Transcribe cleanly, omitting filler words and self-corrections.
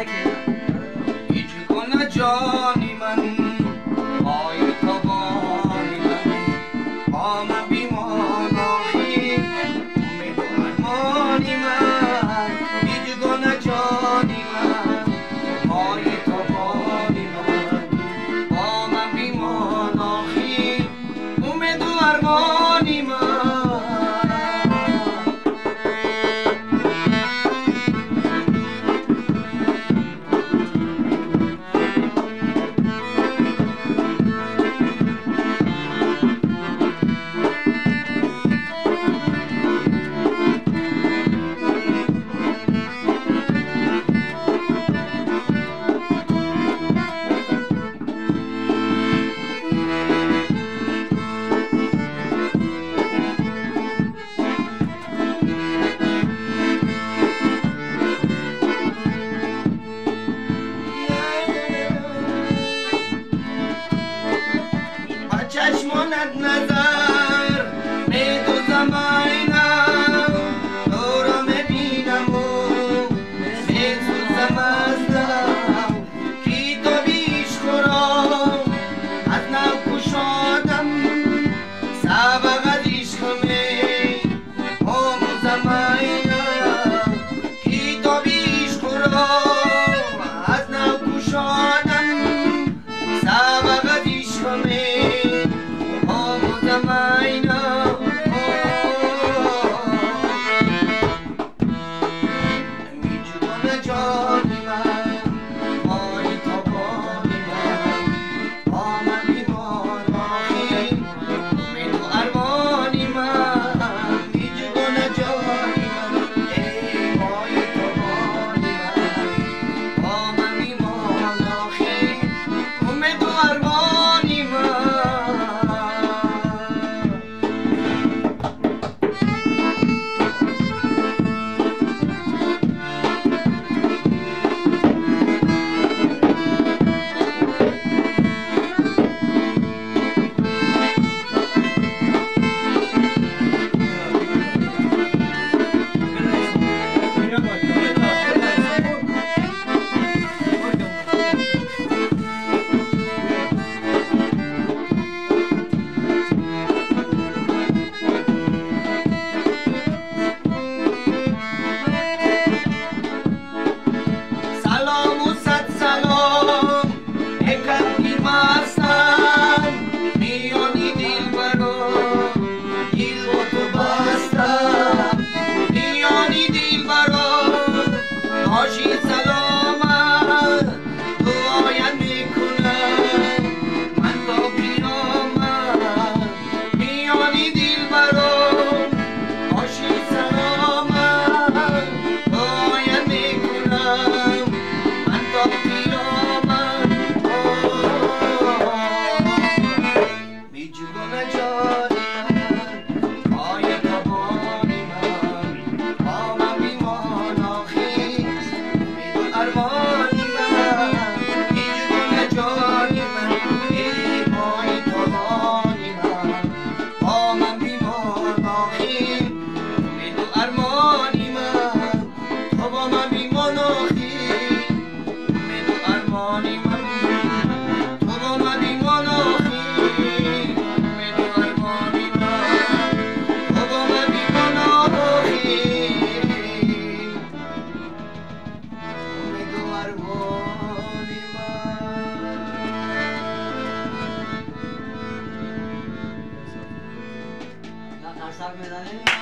هیچ گونه جانی من پای تابانی من با من بیمان آخی امید و ارمانی من هیچ گونه جانی من پای تابانی من با من بیمان آخی امید و ارمانی من چشمانت نظر میدوزم آینم تو را میبینم و میسوزم از دم کی تو بیش خورم از نو کشادم سبق از عشق می آموزم آینم کی تو بیش خورم از نو کشادم سبق از عشق می سر میزنه